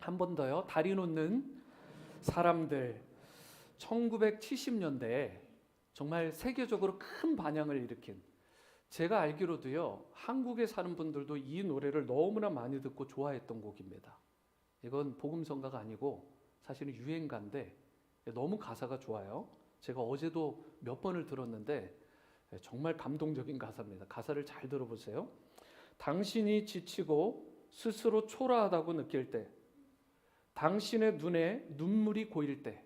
한 번 더요. 다리 놓는 사람들. 1970년대에 정말 세계적으로 큰 반향을 일으킨, 제가 알기로도요, 한국에 사는 분들도 이 노래를 너무나 많이 듣고 좋아했던 곡입니다. 이건 복음성가가 아니고 사실은 유행가인데 너무 가사가 좋아요. 제가 어제도 몇 번을 들었는데 정말 감동적인 가사입니다. 가사를 잘 들어보세요. 당신이 지치고 스스로 초라하다고 느낄 때, 당신의 눈에 눈물이 고일 때,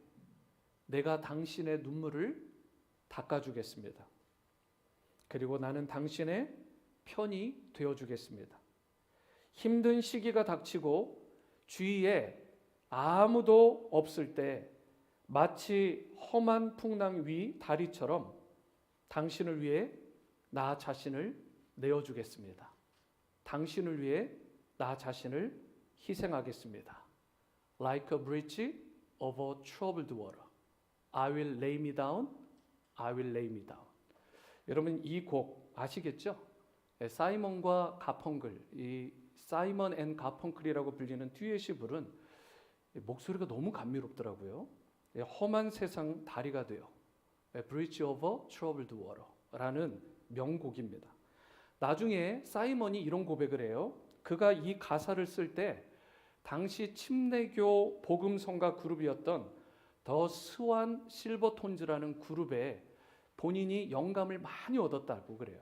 내가 당신의 눈물을 닦아주겠습니다. 그리고 나는 당신의 편이 되어주겠습니다. 힘든 시기가 닥치고 주위에 아무도 없을 때 마치 험한 풍랑 위 다리처럼 당신을 위해 나 자신을 내어주겠습니다. 당신을 위해 나 자신을 희생하겠습니다. Like a bridge over troubled water. I will lay me down. I will lay me down. 여러분 이 곡 아시겠죠? 사이먼과 가펑클, 이 사이먼 앤 가펑클이라고 불리는 듀엣이 부른 목소리가 너무 감미롭더라고요. 험한 세상 다리가 되어 Bridge over Troubled Water라는 명곡입니다. 나중에 사이먼이 이런 고백을 해요. 그가 이 가사를 쓸 때 당시 침례교 복음성가 그룹이었던 더 스완 실버톤즈라는 그룹에 본인이 영감을 많이 얻었다고 그래요.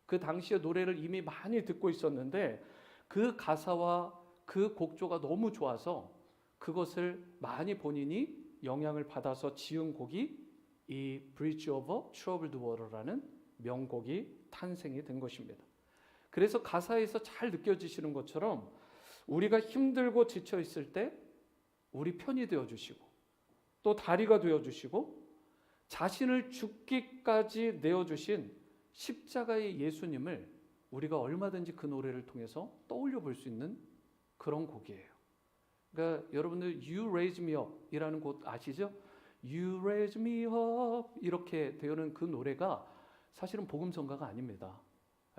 그 당시에 노래를 이미 많이 듣고 있었는데 그 가사와 그 곡조가 너무 좋아서 그것을 많이 본인이 영향을 받아서 지은 곡이 이 Bridge over Troubled Water라는 명곡이 탄생이 된 것입니다. 그래서 가사에서 잘 느껴지시는 것처럼 우리가 힘들고 지쳐 있을 때 우리 편이 되어 주시고 또 다리가 되어 주시고 자신을 죽기까지 내어주신 십자가의 예수님을 우리가 얼마든지 그 노래를 통해서 떠올려 볼 수 있는 그런 곡이에요. 그러니까 여러분들 You Raise Me Up 이라는 곡 아시죠? You Raise Me Up 이렇게 되는 그 노래가 사실은 복음성가가 아닙니다.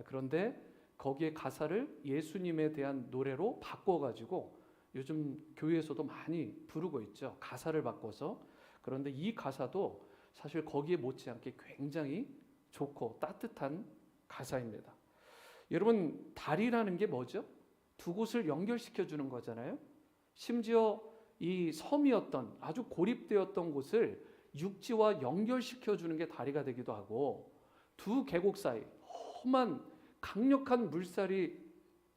그런데 거기에 가사를 예수님에 대한 노래로 바꿔가지고 요즘 교회에서도 많이 부르고 있죠. 가사를 바꿔서. 그런데 이 가사도 사실 거기에 못지않게 굉장히 좋고 따뜻한 가사입니다. 여러분 다리라는 게 뭐죠? 두 곳을 연결시켜 주는 거잖아요. 심지어 이 섬이었던 아주 고립되었던 곳을 육지와 연결시켜 주는 게 다리가 되기도 하고 두 계곡 사이 험한 강력한 물살이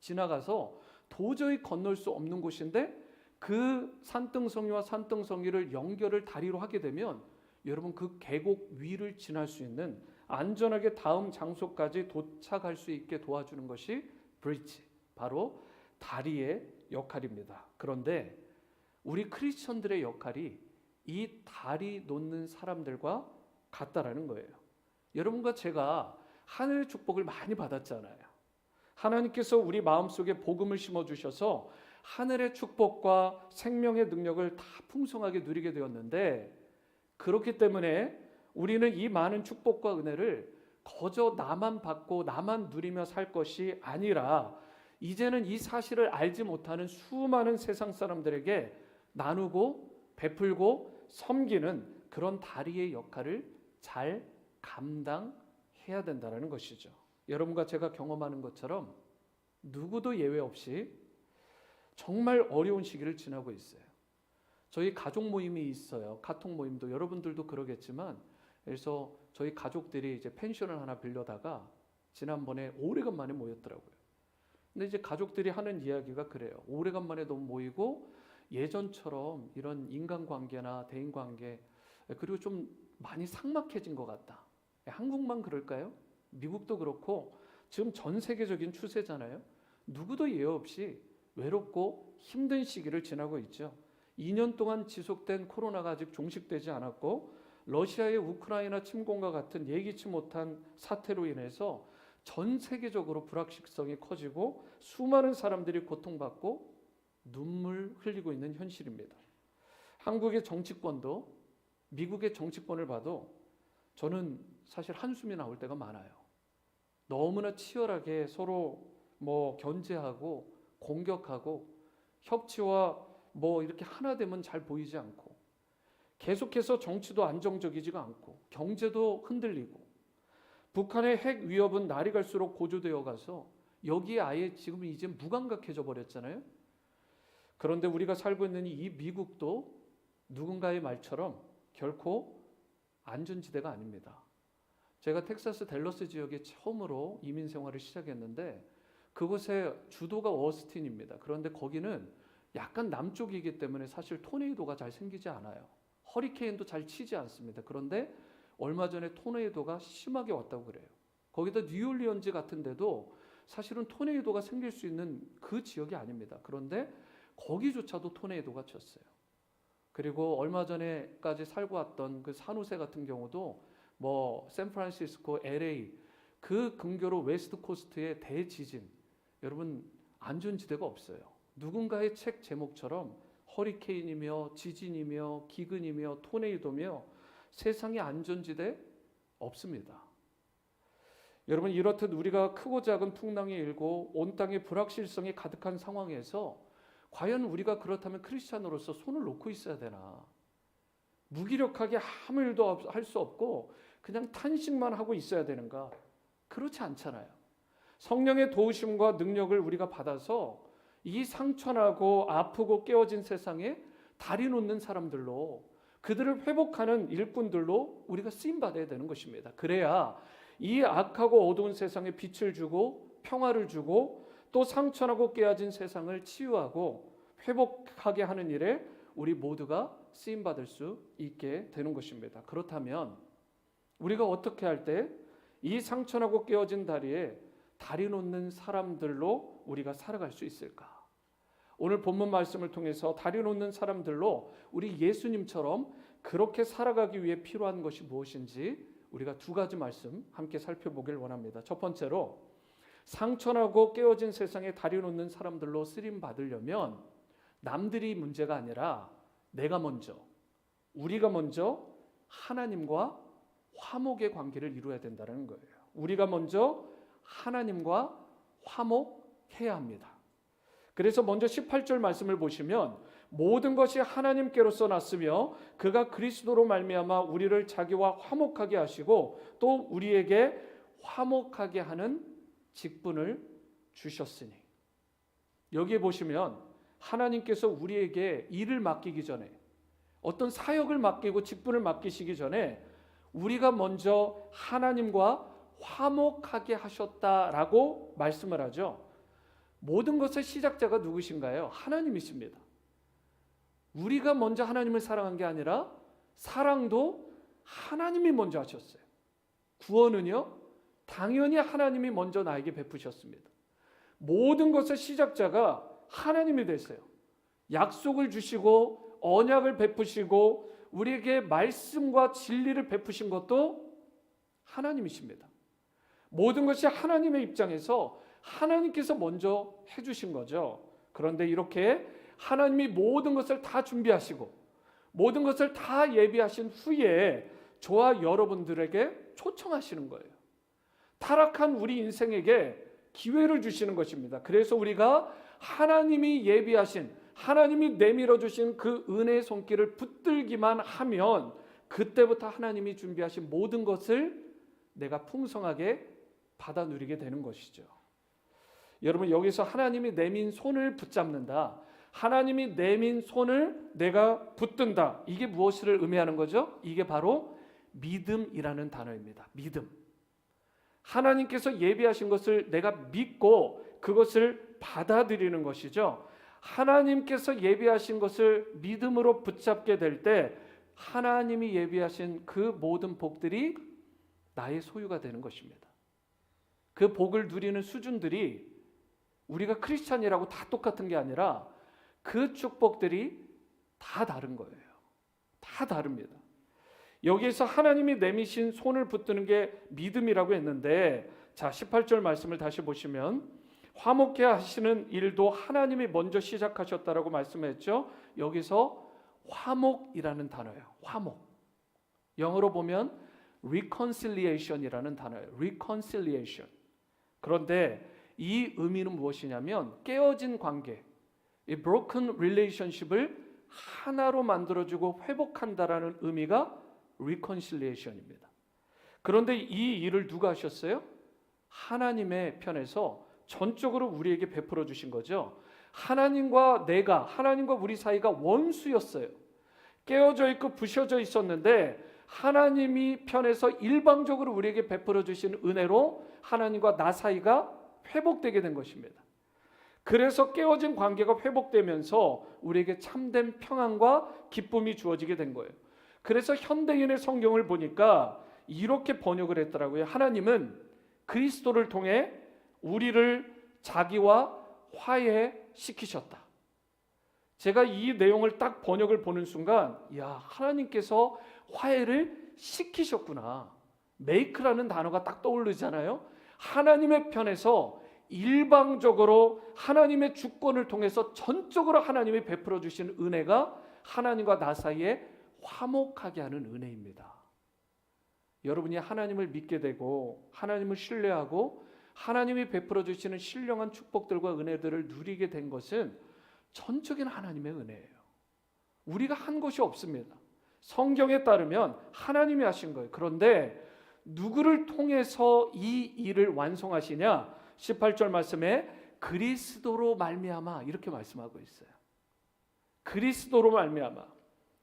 지나가서 도저히 건널 수 없는 곳인데 그 산등성이와 산등성이를 연결을 다리로 하게 되면 여러분 그 계곡 위를 지날 수 있는 안전하게 다음 장소까지 도착할 수 있게 도와주는 것이 브릿지, 바로 다리의 역할입니다. 그런데 우리 크리스천들의 역할이 이 다리 놓는 사람들과 같다라는 거예요. 여러분과 제가 하늘의 축복을 많이 받았잖아요. 하나님께서 우리 마음속에 복음을 심어주셔서 하늘의 축복과 생명의 능력을 다 풍성하게 누리게 되었는데 그렇기 때문에 우리는 이 많은 축복과 은혜를 거저 나만 받고 나만 누리며 살 것이 아니라 이제는 이 사실을 알지 못하는 수많은 세상 사람들에게 나누고 베풀고 섬기는 그런 다리의 역할을 잘 감당해야 된다는 것이죠. 여러분과 제가 경험하는 것처럼 누구도 예외 없이 정말 어려운 시기를 지나고 있어요. 저희 가족 모임이 있어요. 카톡 모임도 여러분들도 그러겠지만, 그래서 저희 가족들이 이제 펜션을 하나 빌려다가 지난번에 오래간만에 모였더라고요. 근데 이제 가족들이 하는 이야기가 그래요. 오래간만에 너무 모이고 예전처럼 이런 인간관계나 대인관계 그리고 좀 많이 삭막해진 것 같다. 한국만 그럴까요? 미국도 그렇고 지금 전 세계적인 추세잖아요. 누구도 예외 없이 외롭고 힘든 시기를 지나고 있죠. 2년 동안 지속된 코로나가 아직 종식되지 않았고 러시아의 우크라이나 침공과 같은 예기치 못한 사태로 인해서 전 세계적으로 불확실성이 커지고 수많은 사람들이 고통받고 눈물 흘리고 있는 현실입니다. 한국의 정치권도 미국의 정치권을 봐도 저는 사실 한숨이 나올 때가 많아요. 너무나 치열하게 서로 견제하고 공격하고 협치와 뭐 이렇게 하나 되면 잘 보이지 않고, 계속해서 정치도 안정적이지가 않고, 경제도 흔들리고, 북한의 핵 위협은 날이 갈수록 고조되어 가서 여기에 아예 지금 이제 무감각해져 버렸잖아요. 그런데 우리가 살고 있는 이 미국도 누군가의 말처럼 결코 안전지대가 아닙니다. 제가 텍사스 댈러스 지역에 처음으로 이민 생활을 시작했는데 그곳의 주도가 어스틴입니다. 그런데 거기는 약간 남쪽이기 때문에 사실 토네이도가 잘 생기지 않아요. 허리케인도 잘 치지 않습니다. 그런데 얼마 전에 토네이도가 심하게 왔다고 그래요. 거기다 뉴올리언즈 같은 데도 사실은 토네이도가 생길 수 있는 그 지역이 아닙니다. 그런데 거기조차도 토네이도가 쳤어요. 그리고 얼마 전에까지 살고 왔던 그 산호세 같은 경우도 뭐 샌프란시스코, LA 그 근교로 웨스트 코스트의 대지진, 여러분 안전지대가 없어요. 누군가의 책 제목처럼 허리케인이며 지진이며 기근이며 토네이도며 세상에 안전지대 없습니다. 여러분 이렇듯 우리가 크고 작은 풍랑이 일고 온 땅에 불확실성이 가득한 상황에서 과연 우리가 그렇다면 크리스찬으로서 손을 놓고 있어야 되나? 무기력하게 아무 일도 할 수 없고 그냥 탄식만 하고 있어야 되는가? 그렇지 않잖아요. 성령의 도우심과 능력을 우리가 받아서 이 상처나고 아프고 깨어진 세상에 다리 놓는 사람들로, 그들을 회복하는 일꾼들로 우리가 쓰임받아야 되는 것입니다. 그래야 이 악하고 어두운 세상에 빛을 주고 평화를 주고 또 상처나고 깨어진 세상을 치유하고 회복하게 하는 일에 우리 모두가 쓰임받을 수 있게 되는 것입니다. 그렇다면 우리가 어떻게 할 때 이 상처나고 깨어진 다리에 다리 놓는 사람들로 우리가 살아갈 수 있을까? 오늘 본문 말씀을 통해서 다리 놓는 사람들로 우리 예수님처럼 그렇게 살아가기 위해 필요한 것이 무엇인지 우리가 두 가지 말씀 함께 살펴보길 원합니다. 첫 번째로, 상처나고 깨어진 세상에 다리 놓는 사람들로 쓰임 받으려면 남들이 문제가 아니라 내가 먼저, 우리가 먼저 하나님과 화목의 관계를 이루어야 된다는 거예요. 우리가 먼저 하나님과 화목해야 합니다. 그래서 먼저 18절 말씀을 보시면 모든 것이 하나님께로서 났으며 그가 그리스도로 말미암아 우리를 자기와 화목하게 하시고 또 우리에게 화목하게 하는 직분을 주셨으니, 여기에 보시면 하나님께서 우리에게 일을 맡기기 전에, 어떤 사역을 맡기고 직분을 맡기시기 전에 우리가 먼저 하나님과 화목하게 하셨다라고 말씀을 하죠. 모든 것의 시작자가 누구신가요? 하나님이십니다. 우리가 먼저 하나님을 사랑한 게 아니라 사랑도 하나님이 먼저 하셨어요. 구원은요, 당연히 하나님이 먼저 나에게 베푸셨습니다. 모든 것의 시작자가 하나님이 되세요. 약속을 주시고 언약을 베푸시고 우리에게 말씀과 진리를 베푸신 것도 하나님이십니다. 모든 것이 하나님의 입장에서 하나님께서 먼저 해주신 거죠. 그런데 이렇게 하나님이 모든 것을 다 준비하시고 모든 것을 다 예비하신 후에 저와 여러분들에게 초청하시는 거예요. 타락한 우리 인생에게 기회를 주시는 것입니다. 그래서 우리가 하나님이 예비하신, 하나님이 내밀어 주신 그 은혜의 손길을 붙들기만 하면 그때부터 하나님이 준비하신 모든 것을 내가 풍성하게 받아 누리게 되는 것이죠. 여러분, 여기서 하나님이 내민 손을 붙잡는다, 하나님이 내민 손을 내가 붙든다, 이게 무엇을 의미하는 거죠? 이게 바로 믿음이라는 단어입니다. 믿음. 하나님께서 예비하신 것을 내가 믿고 그것을 받아들이는 것이죠. 하나님께서 예비하신 것을 믿음으로 붙잡게 될 때 하나님이 예비하신 그 모든 복들이 나의 소유가 되는 것입니다. 그 복을 누리는 수준들이 우리가 크리스찬이라고 다 똑같은 게 아니라 그 축복들이 다 다른 거예요. 다 다릅니다. 여기에서 하나님이 내미신 손을 붙드는 게 믿음이라고 했는데, 자 18절 말씀을 다시 보시면 화목해 하시는 일도 하나님이 먼저 시작하셨다라고 말씀했죠. 여기서 화목이라는 단어예요. 화목. 영어로 보면 reconciliation이라는 단어예요. reconciliation. 그런데 이 의미는 무엇이냐면 깨어진 관계, 이 broken relationship을 하나로 만들어주고 회복한다라는 의미가 reconciliation입니다. 그런데 이 일을 누가 하셨어요? 하나님의 편에서 전적으로 우리에게 베풀어 주신 거죠. 하나님과 하나님과 우리 사이가 원수였어요. 깨어져 있고 부셔져 있었는데 하나님이 편에서 일방적으로 우리에게 베풀어 주신 은혜로 하나님과 나 사이가 회복되게 된 것입니다. 그래서 깨어진 관계가 회복되면서 우리에게 참된 평안과 기쁨이 주어지게 된 거예요. 그래서 현대인의 성경을 보니까 이렇게 번역을 했더라고요. 하나님은 그리스도를 통해 우리를 자기와 화해시키셨다. 제가 이 내용을 딱 번역을 보는 순간, 야, 하나님께서 화해를 시키셨구나. make라는 단어가 딱 떠오르잖아요. 하나님의 편에서 일방적으로 하나님의 주권을 통해서 전적으로 하나님이 베풀어 주신 은혜가 하나님과 나 사이에 화목하게 하는 은혜입니다. 여러분이 하나님을 믿게 되고 하나님을 신뢰하고 하나님이 베풀어 주시는 신령한 축복들과 은혜들을 누리게 된 것은 전적인 하나님의 은혜예요. 우리가 한 것이 없습니다. 성경에 따르면 하나님이 하신 거예요. 그런데 누구를 통해서 이 일을 완성하시냐? 18절 말씀에 그리스도로 말미암아 이렇게 말씀하고 있어요. 그리스도로 말미암아.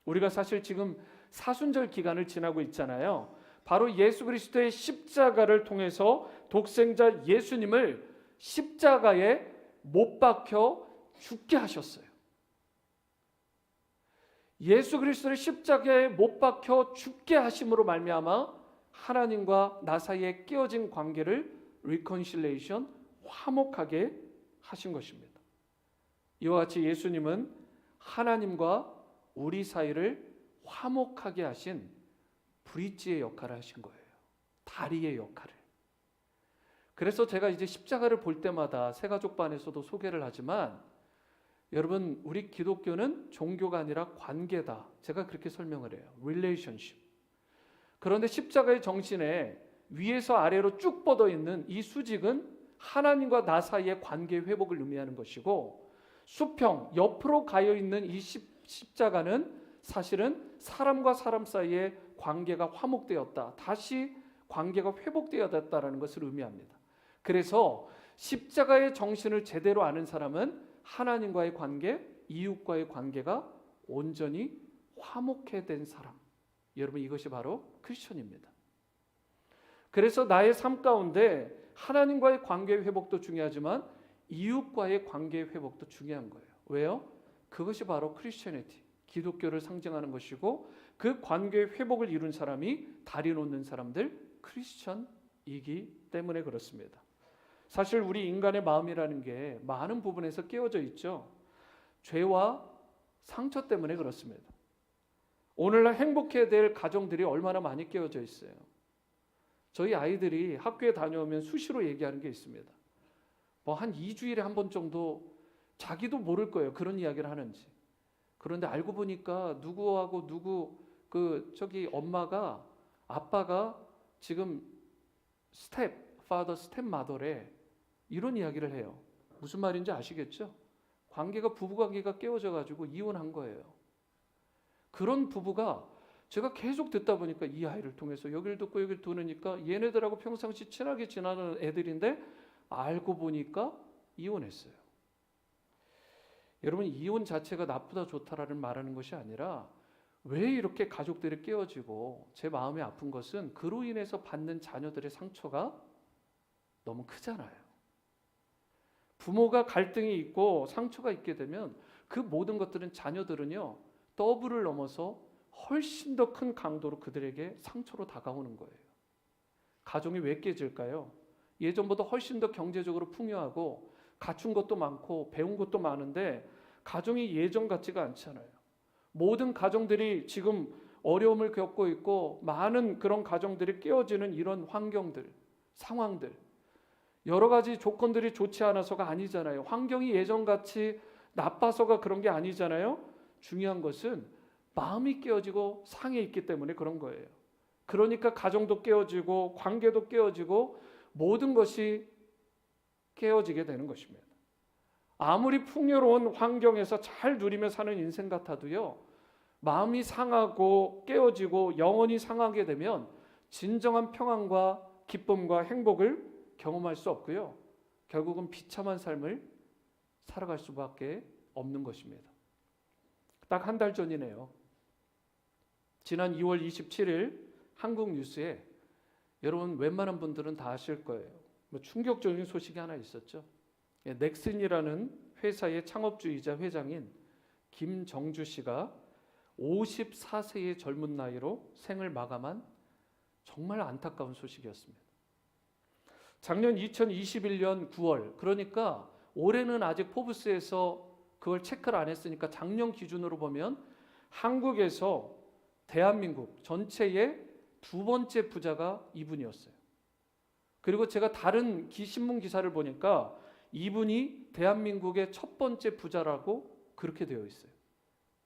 우리가 사실 지금 사순절 기간을 지나고 있잖아요. 바로 예수 그리스도의 십자가를 통해서 독생자 예수님을 십자가에 못 박혀 죽게 하셨어요. 예수 그리스도를 십자가에 못 박혀 죽게 하심으로 말미암아 하나님과 나 사이에 깨어진 관계를 reconciliation, 화목하게 하신 것입니다. 이와 같이 예수님은 하나님과 우리 사이를 화목하게 하신 브릿지의 역할을 하신 거예요. 다리의 역할을. 그래서 제가 이제 십자가를 볼 때마다 새가족반에서도 소개를 하지만 여러분, 우리 기독교는 종교가 아니라 관계다. 제가 그렇게 설명을 해요. relationship. 그런데 십자가의 정신에 위에서 아래로 쭉 뻗어 있는 이 수직은 하나님과 나 사이의 관계 회복을 의미하는 것이고, 수평 옆으로 가여 있는 이 십자가는 사실은 사람과 사람 사이의 관계가 화목되었다. 다시 관계가 회복되었다라는 것을 의미합니다. 그래서 십자가의 정신을 제대로 아는 사람은 하나님과의 관계, 이웃과의 관계가 온전히 화목해 된 사람. 여러분, 이것이 바로 크리스천입니다. 그래서 나의 삶 가운데 하나님과의 관계 회복도 중요하지만 이웃과의 관계 회복도 중요한 거예요. 왜요? 그것이 바로 크리스천이티, 기독교를 상징하는 것이고, 그 관계 회복을 이룬 사람이 다리 놓는 사람들, 크리스천이기 때문에 그렇습니다. 사실 우리 인간의 마음이라는 게 많은 부분에서 깨어져 있죠. 죄와 상처 때문에 그렇습니다. 오늘날 행복해야 될 가정들이 얼마나 많이 깨어져 있어요. 저희 아이들이 학교에 다녀오면 수시로 얘기하는 게 있습니다. 뭐 한 2주일에 한 번 정도 자기도 모를 거예요. 그런 이야기를 하는지. 그런데 알고 보니까 누구하고 누구 엄마가 아빠가 지금 스텝파더 스텝마더래 이런 이야기를 해요. 무슨 말인지 아시겠죠? 부부관계가 깨어져 가지고 이혼한 거예요. 그런 부부가 제가 계속 듣다 보니까 이 아이를 통해서 여기를 듣고 여기를 들으니까 얘네들하고 평상시 친하게 지내는 애들인데 알고 보니까 이혼했어요. 여러분, 이혼 자체가 나쁘다 좋다라는 말하는 것이 아니라 왜 이렇게 가족들이 깨어지고 제 마음이 아픈 것은 그로 인해서 받는 자녀들의 상처가 너무 크잖아요. 부모가 갈등이 있고 상처가 있게 되면 그 모든 것들은 자녀들은요 더블을 넘어서 훨씬 더 큰 강도로 그들에게 상처로 다가오는 거예요. 가정이 왜 깨질까요? 예전보다 훨씬 더 경제적으로 풍요하고 갖춘 것도 많고 배운 것도 많은데 가정이 예전 같지가 않잖아요. 모든 가정들이 지금 어려움을 겪고 있고 많은 그런 가정들이 깨어지는 이런 환경들, 상황들, 여러 가지 조건들이 좋지 않아서가 아니잖아요. 환경이 예전같이 나빠서가 그런 게 아니잖아요. 중요한 것은 마음이 깨어지고 상해 있기 때문에 그런 거예요. 그러니까 가정도 깨어지고 관계도 깨어지고 모든 것이 깨어지게 되는 것입니다. 아무리 풍요로운 환경에서 잘 누리며 사는 인생 같아도요, 마음이 상하고 깨어지고 영혼이 상하게 되면 진정한 평안과 기쁨과 행복을 경험할 수 없고요, 결국은 비참한 삶을 살아갈 수밖에 없는 것입니다. 딱 한 달 전이네요. 지난 2월 27일 한국 뉴스에, 여러분 웬만한 분들은 다 아실 거예요. 충격적인 소식이 하나 있었죠. 넥슨이라는 회사의 창업주이자 회장인 김정주 씨가 54세의 젊은 나이로 생을 마감한 정말 안타까운 소식이었습니다. 작년 2021년 9월, 그러니까 올해는 아직 포브스에서 그걸 체크를 안 했으니까 작년 기준으로 보면 한국에서 대한민국 전체의 두 번째 부자가 이분이었어요. 그리고 제가 다른 신문 기사를 보니까 이분이 대한민국의 첫 번째 부자라고 그렇게 되어 있어요.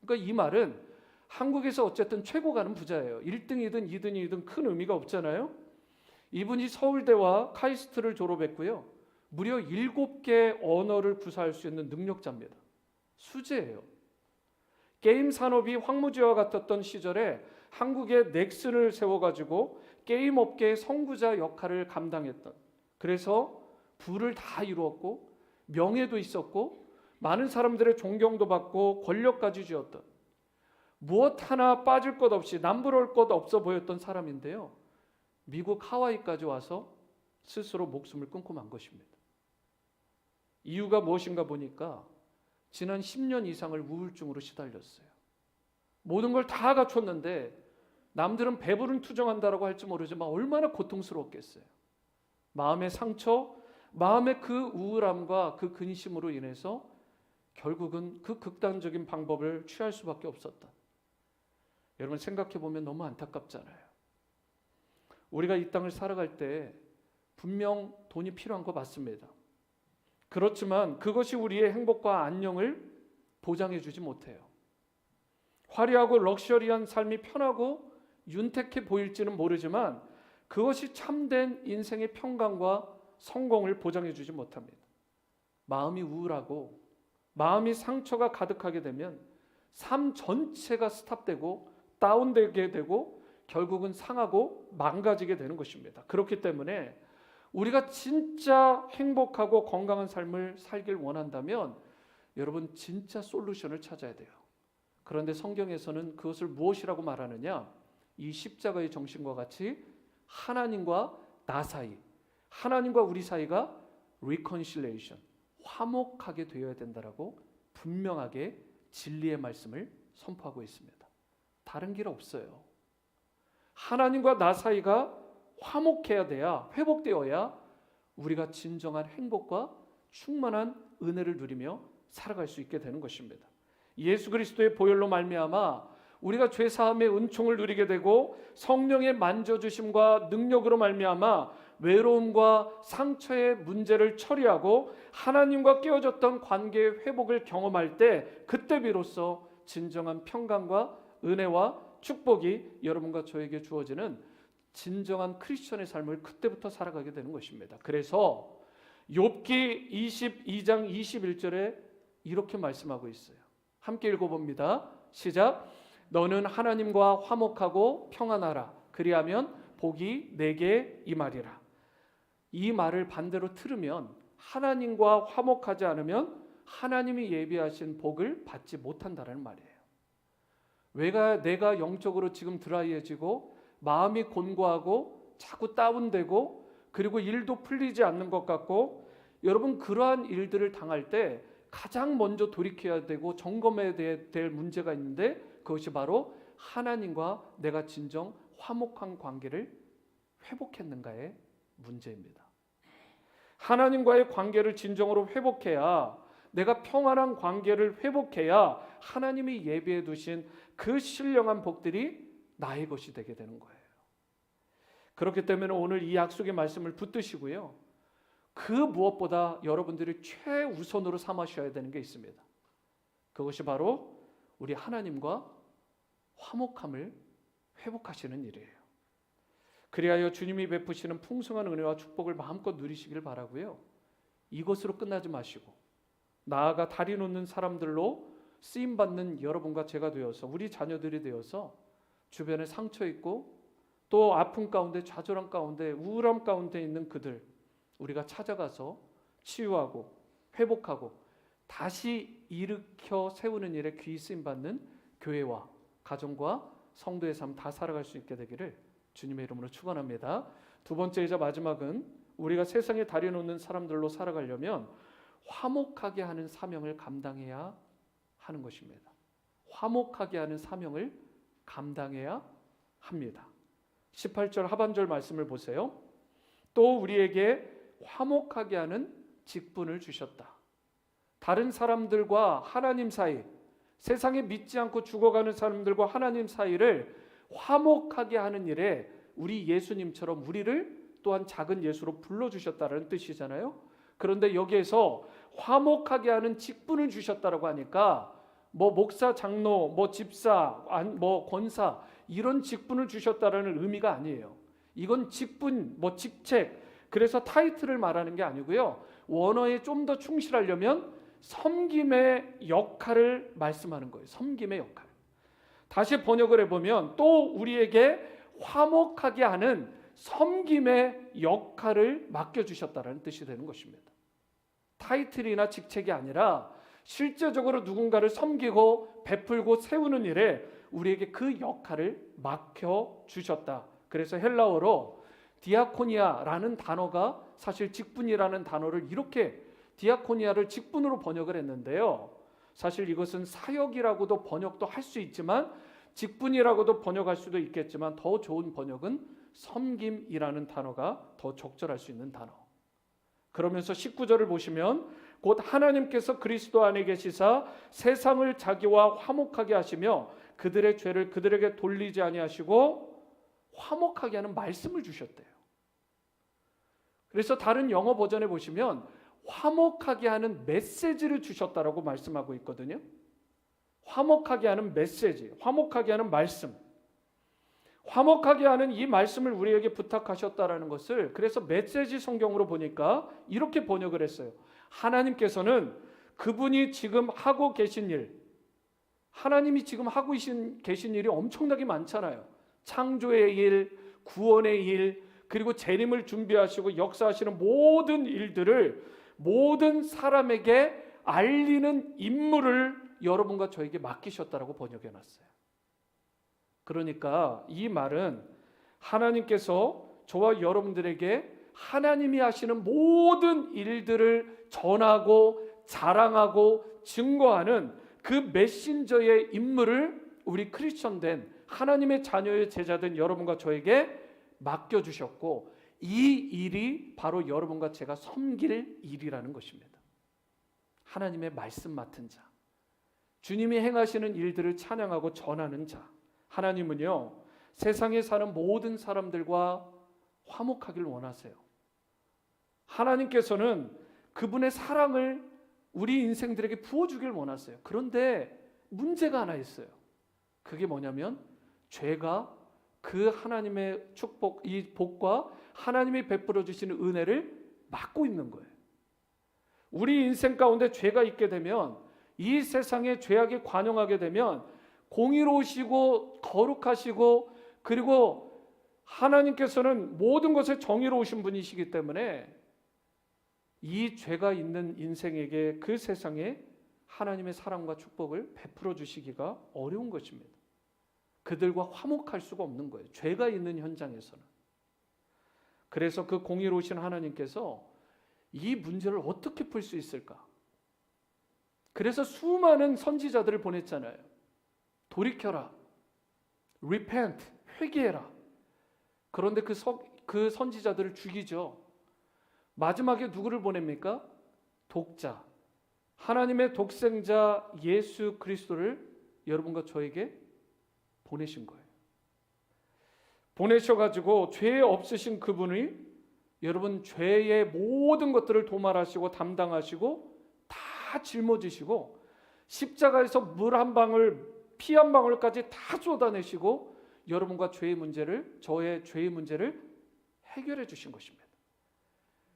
그러니까 이 말은 한국에서 어쨌든 최고 가는 부자예요. 1등이든 2등이든 큰 의미가 없잖아요. 이분이 서울대와 카이스트를 졸업했고요, 무려 7개 언어를 구사할 수 있는 능력자입니다. 수재예요. 게임 산업이 황무지와 같았던 시절에 한국에 넥슨을 세워가지고 게임 업계의 선구자 역할을 감당했던, 그래서 부를 다 이루었고 명예도 있었고 많은 사람들의 존경도 받고 권력까지 쥐었던, 무엇 하나 빠질 것 없이 남부러울 것 없어 보였던 사람인데요, 미국 하와이까지 와서 스스로 목숨을 끊고 만 것입니다. 이유가 무엇인가 보니까 지난 10년 이상을 우울증으로 시달렸어요. 모든 걸 다 갖췄는데 남들은 배부른 투정한다라고 할지 모르지만 얼마나 고통스러웠겠어요. 마음의 상처, 마음의 그 우울함과 그 근심으로 인해서 결국은 그 극단적인 방법을 취할 수밖에 없었다. 여러분 생각해 보면 너무 안타깝잖아요. 우리가 이 땅을 살아갈 때 분명 돈이 필요한 거 맞습니다. 그렇지만 그것이 우리의 행복과 안녕을 보장해 주지 못해요. 화려하고 럭셔리한 삶이 편하고 윤택해 보일지는 모르지만 그것이 참된 인생의 평강과 성공을 보장해 주지 못합니다. 마음이 우울하고 마음이 상처가 가득하게 되면 삶 전체가 스탑되고 다운되게 되고 결국은 상하고 망가지게 되는 것입니다. 그렇기 때문에 우리가 진짜 행복하고 건강한 삶을 살길 원한다면 여러분 진짜 솔루션을 찾아야 돼요. 그런데 성경에서는 그것을 무엇이라고 말하느냐? 이 십자가의 정신과 같이 하나님과 나 사이, 하나님과 우리 사이가 reconciliation, 화목하게 되어야 된다라고 분명하게 진리의 말씀을 선포하고 있습니다. 다른 길 없어요. 하나님과 나 사이가 화목해야 돼야, 회복되어야 우리가 진정한 행복과 충만한 은혜를 누리며 살아갈 수 있게 되는 것입니다. 예수 그리스도의 보혈로 말미암아 우리가 죄 사함의 은총을 누리게 되고 성령의 만져주심과 능력으로 말미암아 외로움과 상처의 문제를 처리하고 하나님과 깨어졌던 관계의 회복을 경험할 때, 그때 비로소 진정한 평강과 은혜와 축복이 여러분과 저에게 주어지는 진정한 크리스천의 삶을 그때부터 살아가게 되는 것입니다. 그래서 욥기 22장 21절에 이렇게 말씀하고 있어요. 함께 읽어봅니다. 시작. 너는 하나님과 화목하고 평안하라. 그리하면 복이 내게 임하리라. 이 말을 반대로 틀으면 하나님과 화목하지 않으면 하나님이 예비하신 복을 받지 못한다는 말이에요. 내가 영적으로 지금 드라이해지고 마음이 곤고하고 자꾸 다운되고 그리고 일도 풀리지 않는 것 같고, 여러분 그러한 일들을 당할 때 가장 먼저 돌이켜야 되고 점검해야 될 문제가 있는데, 그것이 바로 하나님과 내가 진정 화목한 관계를 회복했는가의 문제입니다. 하나님과의 관계를 진정으로 회복해야, 내가 평안한 관계를 회복해야 하나님이 예비해 두신 그 신령한 복들이 나의 것이 되게 되는 거예요. 그렇기 때문에 오늘 이 약속의 말씀을 붙드시고요, 그 무엇보다 여러분들이 최우선으로 삼으셔야 되는 게 있습니다. 그것이 바로 우리 하나님과 화목함을 회복하시는 일이에요. 그리하여 주님이 베푸시는 풍성한 은혜와 축복을 마음껏 누리시길 바라고요, 이것으로 끝나지 마시고 나아가 다리 놓는 사람들로 쓰임받는 여러분과 제가 되어서, 우리 자녀들이 되어서 주변에 상처 있고 또 아픔 가운데, 좌절함 가운데, 우울함 가운데 있는 그들 우리가 찾아가서 치유하고 회복하고 다시 일으켜 세우는 일에 귀히 쓰임받는 교회와 가정과 성도의 삶 다 살아갈 수 있게 되기를 주님의 이름으로 축원합니다. 두 번째이자 마지막은 우리가 세상에 다리 놓는 사람들로 살아가려면 화목하게 하는 사명을 감당해야 하는 것입니다. 화목하게 하는 사명을 감당해야 합니다. 18절 하반절 말씀을 보세요. 또 우리에게 화목하게 하는 직분을 주셨다. 다른 사람들과 하나님 사이, 세상에 믿지 않고 죽어가는 사람들과 하나님 사이를 화목하게 하는 일에 우리 예수님처럼 우리를 또한 작은 예수로 불러주셨다는 뜻이잖아요. 그런데 여기에서 화목하게 하는 직분을 주셨다고 하니까 뭐 목사, 장로, 뭐 집사, 뭐 권사 이런 직분을 주셨다라는 의미가 아니에요. 이건 직분, 뭐 직책, 그래서 타이틀을 말하는 게 아니고요. 원어에 좀 더 충실하려면 섬김의 역할을 말씀하는 거예요. 섬김의 역할. 다시 번역을 해보면 또 우리에게 화목하게 하는 섬김의 역할을 맡겨주셨다는 뜻이 되는 것입니다. 타이틀이나 직책이 아니라 실제적으로 누군가를 섬기고 베풀고 세우는 일에 우리에게 그 역할을 맡겨주셨다. 그래서 헬라어로 디아코니아라는 단어가 사실 직분이라는 단어를 이렇게 디아코니아를 직분으로 번역을 했는데요. 사실 이것은 사역이라고도 번역도 할 수 있지만 직분이라고도 번역할 수도 있겠지만 더 좋은 번역은 섬김이라는 단어가 더 적절할 수 있는 단어. 그러면서 19절을 보시면 곧 하나님께서 그리스도 안에 계시사 세상을 자기와 화목하게 하시며 그들의 죄를 그들에게 돌리지 아니하시고 화목하게 하는 말씀을 주셨대요. 그래서 다른 영어 버전에 보시면 화목하게 하는 메시지를 주셨다라고 말씀하고 있거든요. 화목하게 하는 메시지, 화목하게 하는 말씀. 화목하게 하는 이 말씀을 우리에게 부탁하셨다라는 것을 그래서 메시지 성경으로 보니까 이렇게 번역을 했어요. 하나님께서는 그분이 지금 하고 계신 일, 하나님이 지금 하고 계신 일이 엄청나게 많잖아요. 창조의 일, 구원의 일, 그리고 재림을 준비하시고 역사하시는 모든 일들을 모든 사람에게 알리는 임무를 여러분과 저에게 맡기셨다라고 번역해 놨어요. 그러니까 이 말은 하나님께서 저와 여러분들에게 하나님이 하시는 모든 일들을 전하고 자랑하고 증거하는 그 메신저의 임무를 우리 크리스천된 하나님의 자녀의 제자된 여러분과 저에게 맡겨주셨고 이 일이 바로 여러분과 제가 섬길 일이라는 것입니다. 하나님의 말씀 맡은 자, 주님이 행하시는 일들을 찬양하고 전하는 자. 하나님은요 세상에 사는 모든 사람들과 화목하기를 원하세요. 하나님께서는 그분의 사랑을 우리 인생들에게 부어주길 원하세요. 그런데 문제가 하나 있어요. 그게 뭐냐면 죄가 그 하나님의 축복, 이 복과 하나님이 베풀어 주시는 은혜를 막고 있는 거예요. 우리 인생 가운데 죄가 있게 되면 이 세상에 죄악이 관영하게 되면 공의로우시고 거룩하시고 그리고 하나님께서는 모든 것에 정의로우신 분이시기 때문에 이 죄가 있는 인생에게 그 세상에 하나님의 사랑과 축복을 베풀어 주시기가 어려운 것입니다. 그들과 화목할 수가 없는 거예요. 죄가 있는 현장에서는. 그래서 그 공의로우신 하나님께서 이 문제를 어떻게 풀 수 있을까? 그래서 수많은 선지자들을 보냈잖아요. 돌이켜라. repent. 회개해라. 그런데 그 선지자들을 죽이죠. 마지막에 누구를 보냅니까? 독자. 하나님의 독생자 예수 그리스도를 여러분과 저에게 보내신 거예요. 보내셔가지고 죄 없으신 그분이 여러분 죄의 모든 것들을 도말하시고 담당하시고 다 짊어지시고 십자가에서 물 한 방울, 피 한 방울까지 다 쏟아내시고 여러분과 죄의 문제를, 저의 죄의 문제를 해결해 주신 것입니다.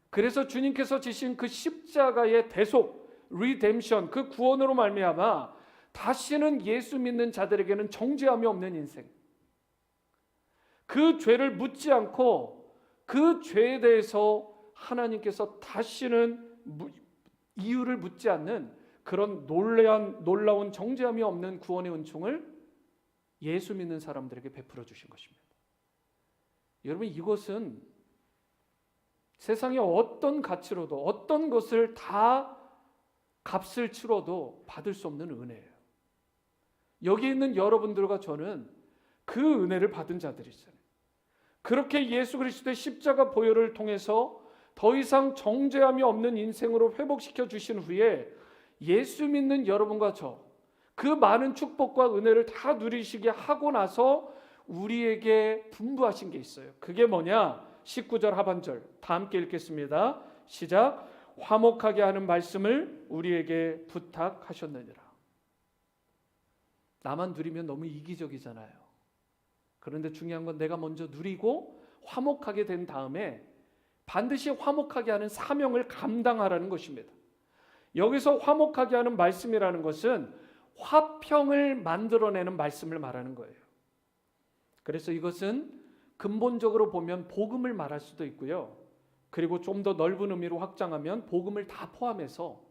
그래서 주님께서 지신 그 십자가의 대속, 리뎀션, 그 구원으로 말미암아 다시는 예수 믿는 자들에게는 정죄함이 없는 인생, 그 죄를 묻지 않고 그 죄에 대해서 하나님께서 다시는 이유를 묻지 않는 그런 놀라운 정죄함이 없는 구원의 은총을 예수 믿는 사람들에게 베풀어 주신 것입니다. 여러분, 이것은 세상의 어떤 가치로도 어떤 것을 다 값을 치러도 받을 수 없는 은혜예요. 여기 있는 여러분들과 저는 그 은혜를 받은 자들이잖아요. 그렇게 예수 그리스도의 십자가 보혈을 통해서 더 이상 정죄함이 없는 인생으로 회복시켜 주신 후에 예수 믿는 여러분과 저, 그 많은 축복과 은혜를 다 누리시게 하고 나서 우리에게 분부하신 게 있어요. 그게 뭐냐? 19절 하반절 다 함께 읽겠습니다. 시작. 화목하게 하는 말씀을 우리에게 부탁하셨느니라. 나만 누리면 너무 이기적이잖아요. 그런데 중요한 건 내가 먼저 누리고 화목하게 된 다음에 반드시 화목하게 하는 사명을 감당하라는 것입니다. 여기서 화목하게 하는 말씀이라는 것은 화평을 만들어내는 말씀을 말하는 거예요. 그래서 이것은 근본적으로 보면 복음을 말할 수도 있고요. 그리고 좀 더 넓은 의미로 확장하면 복음을 다 포함해서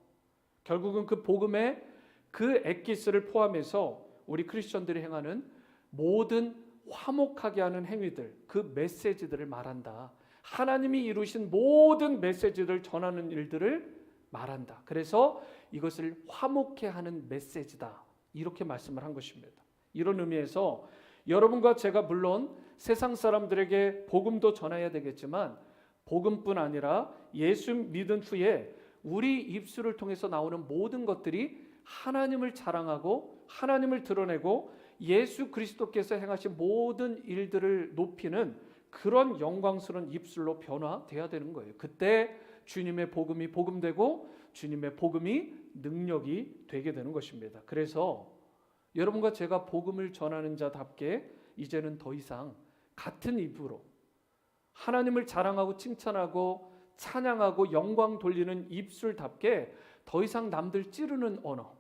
결국은 그 복음의 그 엑기스를 포함해서 우리 크리스천들이 행하는 모든 화목하게 하는 행위들, 그 메시지들을 말한다. 하나님이 이루신 모든 메시지를 전하는 일들을 말한다. 그래서 이것을 화목해 하는 메시지다. 이렇게 말씀을 한 것입니다. 이런 의미에서 여러분과 제가 물론 세상 사람들에게 복음도 전해야 되겠지만 복음뿐 아니라 예수 믿은 후에 우리 입술을 통해서 나오는 모든 것들이 하나님을 자랑하고 하나님을 드러내고 예수 그리스도께서 행하신 모든 일들을 높이는 그런 영광스러운 입술로 변화돼야 되는 거예요. 그때 주님의 복음이 복음되고 주님의 복음이 능력이 되게 되는 것입니다. 그래서 여러분과 제가 복음을 전하는 자답게 이제는 더 이상 같은 입으로 하나님을 자랑하고 칭찬하고 찬양하고 영광 돌리는 입술답게 더 이상 남들 찌르는 언어,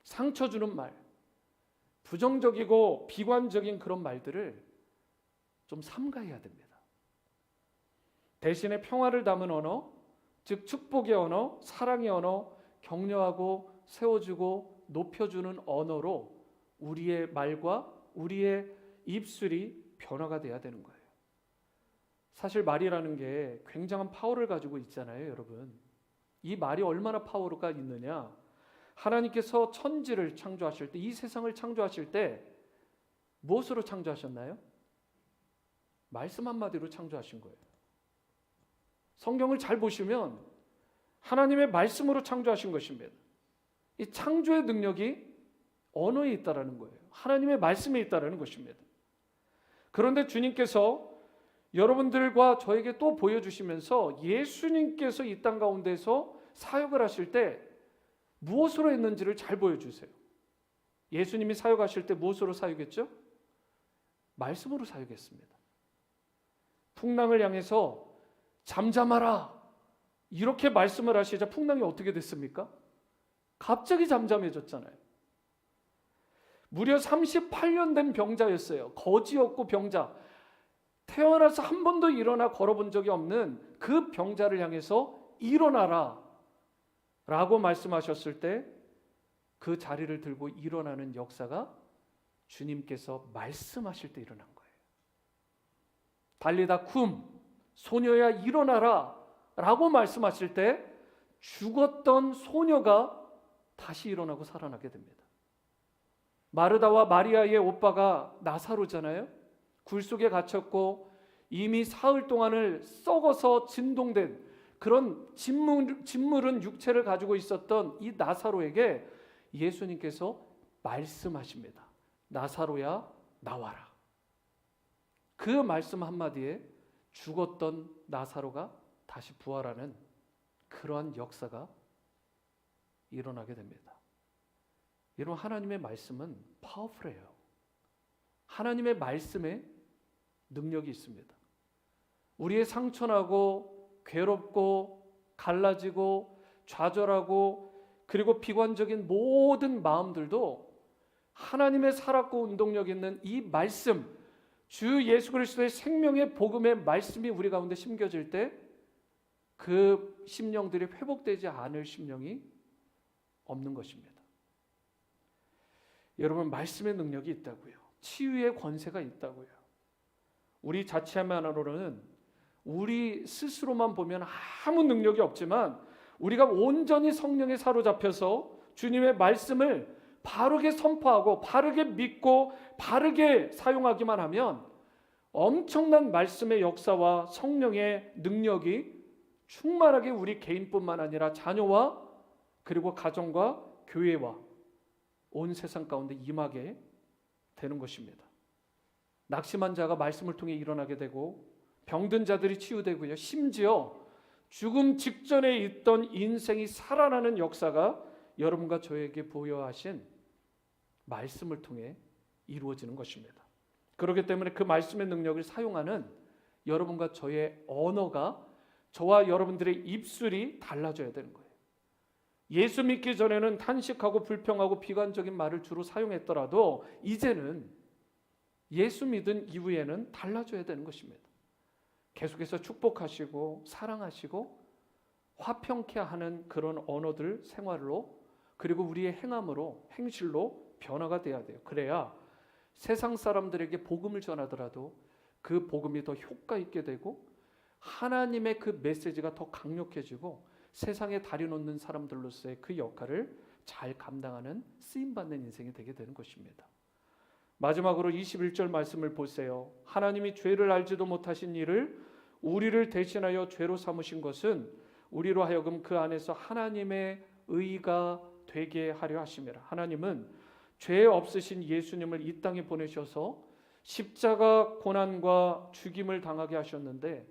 상처 주는 말, 부정적이고 비관적인 그런 말들을 좀 삼가해야 됩니다. 대신에 평화를 담은 언어, 즉 축복의 언어, 사랑의 언어, 격려하고 세워주고 높여주는 언어로 우리의 말과 우리의 입술이 변화가 돼야 되는 거예요. 사실 말이라는 게 굉장한 파워를 가지고 있잖아요, 여러분. 이 말이 얼마나 파워가 있느냐? 하나님께서 천지를 창조하실 때, 이 세상을 창조하실 때 무엇으로 창조하셨나요? 말씀 한마디로 창조하신 거예요. 성경을 잘 보시면 하나님의 말씀으로 창조하신 것입니다. 이 창조의 능력이 언어에 있다라는 거예요. 하나님의 말씀에 있다라는 것입니다. 그런데 주님께서 여러분들과 저에게 또 보여주시면서 예수님께서 이 땅 가운데서 사역을 하실 때 무엇으로 했는지를 잘 보여주세요. 예수님이 사역하실 때 무엇으로 사역했죠? 말씀으로 사역했습니다. 풍랑을 향해서 잠잠하라 이렇게 말씀을 하시자 풍랑이 어떻게 됐습니까? 갑자기 잠잠해졌잖아요. 무려 38년 된 병자였어요. 거지였고 병자. 태어나서 한 번도 일어나 걸어본 적이 없는 그 병자를 향해서 일어나라 라고 말씀하셨을 때 그 자리를 들고 일어나는 역사가 주님께서 말씀하실 때 일어난 거예요. 달리다 쿰 소녀야 일어나라 라고 말씀하실 때 죽었던 소녀가 다시 일어나고 살아나게 됩니다. 마르다와 마리아의 오빠가 나사로잖아요. 굴 속에 갇혔고 이미 사흘 동안을 썩어서 진동된 그런 진물은 육체를 가지고 있었던 이 나사로에게 예수님께서 말씀하십니다. 나사로야 나와라. 그 말씀 한마디에 죽었던 나사로가 다시 부활하는 그러한 역사가 일어나게 됩니다. 여러분, 하나님의 말씀은 파워풀해요. 하나님의 말씀에 능력이 있습니다. 우리의 상처나고 괴롭고 갈라지고 좌절하고 그리고 비관적인 모든 마음들도 하나님의 살았고 운동력 있는 이 말씀, 주 예수 그리스도의 생명의 복음의 말씀이 우리 가운데 심겨질 때 그 심령들이 회복되지 않을 심령이 없는 것입니다. 여러분, 말씀의 능력이 있다고요. 치유의 권세가 있다고요. 우리 자체만으로는, 우리 스스로만 보면 아무 능력이 없지만 우리가 온전히 성령에 사로잡혀서 주님의 말씀을 바르게 선포하고 바르게 믿고 바르게 사용하기만 하면 엄청난 말씀의 역사와 성령의 능력이 충만하게 우리 개인뿐만 아니라 자녀와 그리고 가정과 교회와 온 세상 가운데 임하게 되는 것입니다. 낙심한 자가 말씀을 통해 일어나게 되고 병든 자들이 치유되고요. 심지어 죽음 직전에 있던 인생이 살아나는 역사가 여러분과 저에게 부여하신 말씀을 통해 이루어지는 것입니다. 그렇기 때문에 그 말씀의 능력을 사용하는 여러분과 저의 언어가, 저와 여러분들의 입술이 달라져야 되는 거예요. 예수 믿기 전에는 탄식하고 불평하고 비관적인 말을 주로 사용했더라도 이제는 예수 믿은 이후에는 달라져야 되는 것입니다. 계속해서 축복하시고 사랑하시고 화평케 하는 그런 언어들 생활로, 그리고 우리의 행함으로, 행실로 변화가 돼야 돼요. 그래야 세상 사람들에게 복음을 전하더라도 그 복음이 더 효과 있게 되고 하나님의 그 메시지가 더 강력해지고 세상에 다리 놓는 사람들로서의 그 역할을 잘 감당하는 쓰임받는 인생이 되게 되는 것입니다. 마지막으로 21절 말씀을 보세요. 하나님이 죄를 알지도 못하신 이를 우리를 대신하여 죄로 삼으신 것은 우리로 하여금 그 안에서 하나님의 의가 되게 하려 하심이라. 하나님은 죄 없으신 예수님을 이 땅에 보내셔서 십자가 고난과 죽임을 당하게 하셨는데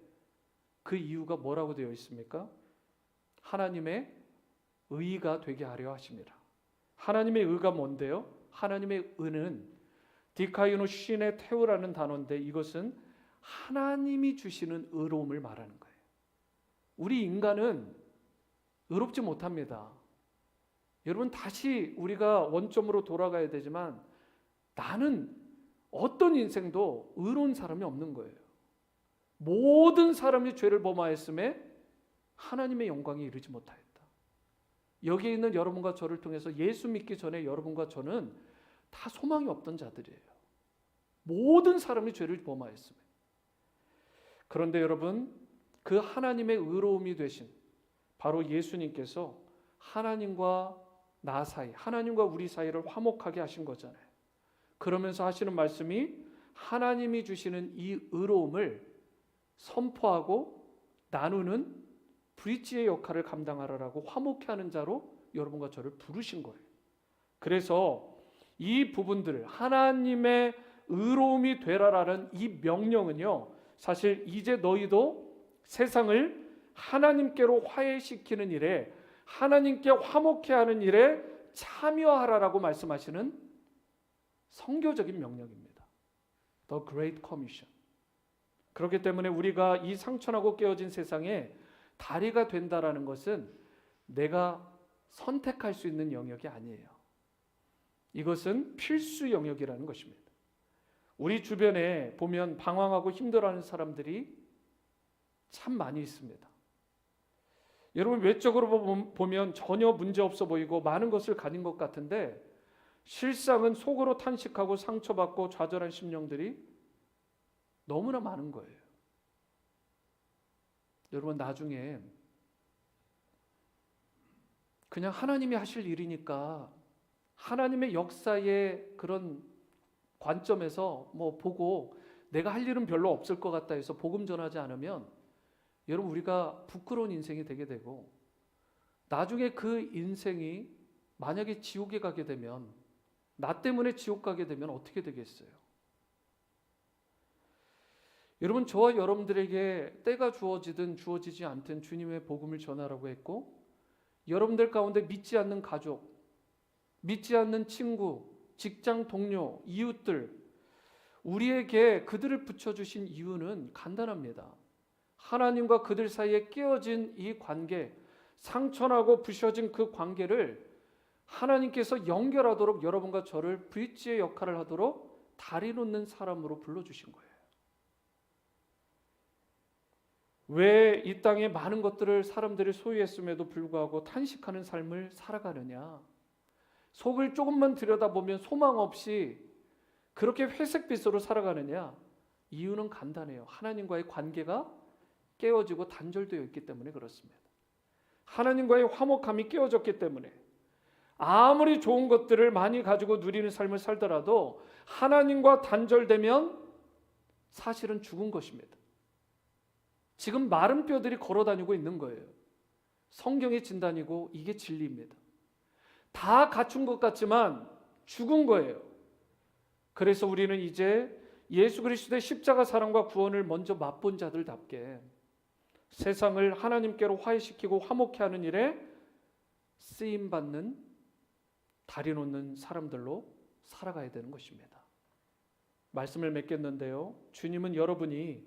그 이유가 뭐라고 되어 있습니까? 하나님의 의가 되게 하려 하십니다. 하나님의 의가 뭔데요? 하나님의 의는 디카이노 신의 태우라는 단어인데 이것은 하나님이 주시는 의로움을 말하는 거예요. 우리 인간은 의롭지 못합니다. 여러분, 다시 우리가 원점으로 돌아가야 되지만 나는 어떤 인생도 의로운 사람이 없는 거예요. 모든 사람이 죄를 범하였음에 하나님의 영광에 이르지 못하였다. 여기에 있는 여러분과 저를 통해서 예수 믿기 전에 여러분과 저는 다 소망이 없던 자들이에요. 모든 사람이 죄를 범하였음에. 그런데 여러분, 그 하나님의 의로움이 되신 바로 예수님께서 하나님과 나 사이, 하나님과 우리 사이를 화목하게 하신 거잖아요. 그러면서 하시는 말씀이 하나님이 주시는 이 의로움을 선포하고 나누는 브릿지의 역할을 감당하라고 화목케 하는 자로 여러분과 저를 부르신 거예요. 그래서 이 부분들, 하나님의 의로움이 되라라는 이 명령은요, 사실 이제 너희도 세상을 하나님께로 화해시키는 일에, 하나님께 화목케 하는 일에 참여하라라고 말씀하시는 선교적인 명령입니다. The Great Commission. 그렇기 때문에 우리가 이 상처나고 깨어진 세상에 다리가 된다라는 것은 내가 선택할 수 있는 영역이 아니에요. 이것은 필수 영역이라는 것입니다. 우리 주변에 보면 방황하고 힘들어하는 사람들이 참 많이 있습니다. 여러분, 외적으로 보면 전혀 문제없어 보이고 많은 것을 가진 것 같은데 실상은 속으로 탄식하고 상처받고 좌절한 심령들이 너무나 많은 거예요. 여러분, 나중에 그냥 하나님이 하실 일이니까 하나님의 역사의 그런 관점에서 보고 내가 할 일은 별로 없을 것 같다 해서 복음 전하지 않으면 여러분, 우리가 부끄러운 인생이 되게 되고 나중에 그 인생이 만약에 지옥에 가게 되면, 나 때문에 지옥 가게 되면 어떻게 되겠어요? 여러분, 저와 여러분들에게 때가 주어지든 주어지지 않든 주님의 복음을 전하라고 했고, 여러분들 가운데 믿지 않는 가족, 믿지 않는 친구, 직장 동료, 이웃들, 우리에게 그들을 붙여주신 이유는 간단합니다. 하나님과 그들 사이에 깨어진 이 관계, 상처나고 부셔진 그 관계를 하나님께서 연결하도록 여러분과 저를 브릿지의 역할을 하도록 다리 놓는 사람으로 불러주신 거예요. 왜 이 땅에 많은 것들을 사람들이 소유했음에도 불구하고 탄식하는 삶을 살아가느냐? 속을 조금만 들여다보면 소망 없이 그렇게 회색빛으로 살아가느냐? 이유는 간단해요. 하나님과의 관계가 깨어지고 단절되어 있기 때문에 그렇습니다. 하나님과의 화목함이 깨어졌기 때문에 아무리 좋은 것들을 많이 가지고 누리는 삶을 살더라도 하나님과 단절되면 사실은 죽은 것입니다. 지금 마른 뼈들이 걸어다니고 있는 거예요. 성경의 진단이고 이게 진리입니다. 다 갖춘 것 같지만 죽은 거예요. 그래서 우리는 이제 예수 그리스도의 십자가 사랑과 구원을 먼저 맛본 자들답게 세상을 하나님께로 화해시키고 화목케 하는 일에 쓰임받는 다리 놓는 사람들로 살아가야 되는 것입니다. 말씀을 맺겠는데요. 주님은 여러분이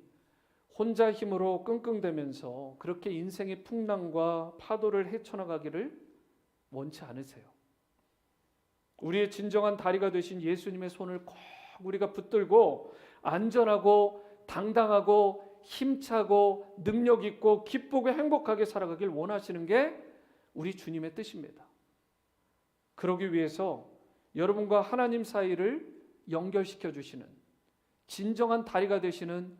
혼자 힘으로 끙끙대면서 그렇게 인생의 풍랑과 파도를 헤쳐나가기를 원치 않으세요. 우리의 진정한 다리가 되신 예수님의 손을 꼭 우리가 붙들고 안전하고 당당하고 힘차고 능력 있고 기쁘고 행복하게 살아가길 원하시는 게 우리 주님의 뜻입니다. 그러기 위해서 여러분과 하나님 사이를 연결시켜 주시는 진정한 다리가 되시는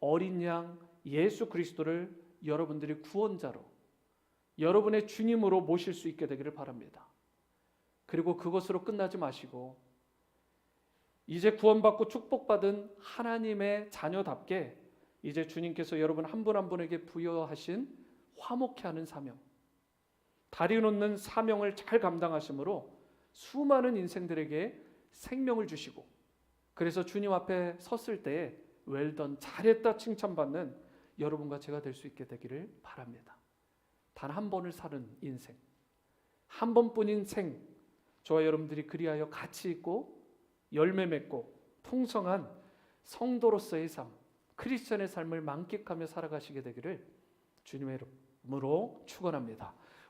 어린 양 예수 그리스도를 여러분들이 구원자로 여러분의 주님으로 모실 수 있게 되기를 바랍니다. 그리고 그것으로 끝나지 마시고 이제 구원받고 축복받은 하나님의 자녀답게 이제 주님께서 여러분 한 분 한 분에게 부여하신 화목케 하는 사명, 다리 놓는 사명을 잘 감당하심으로 수많은 인생들에게 생명을 주시고 그래서 주님 앞에 섰을 때에 웰던 잘했다 칭찬받는 여러분과 제가 될 수 있게 되기를 바랍니다. 단 한 번을 사는 인생, 한 번뿐인 생, 저와 여러분들이 그리하여 가치 있고 열매 맺고 풍성한 성도로서의 삶, 크리스천의 삶을 만끽하며 살아가시게 되기를 주님의 이름으로 축원합니다.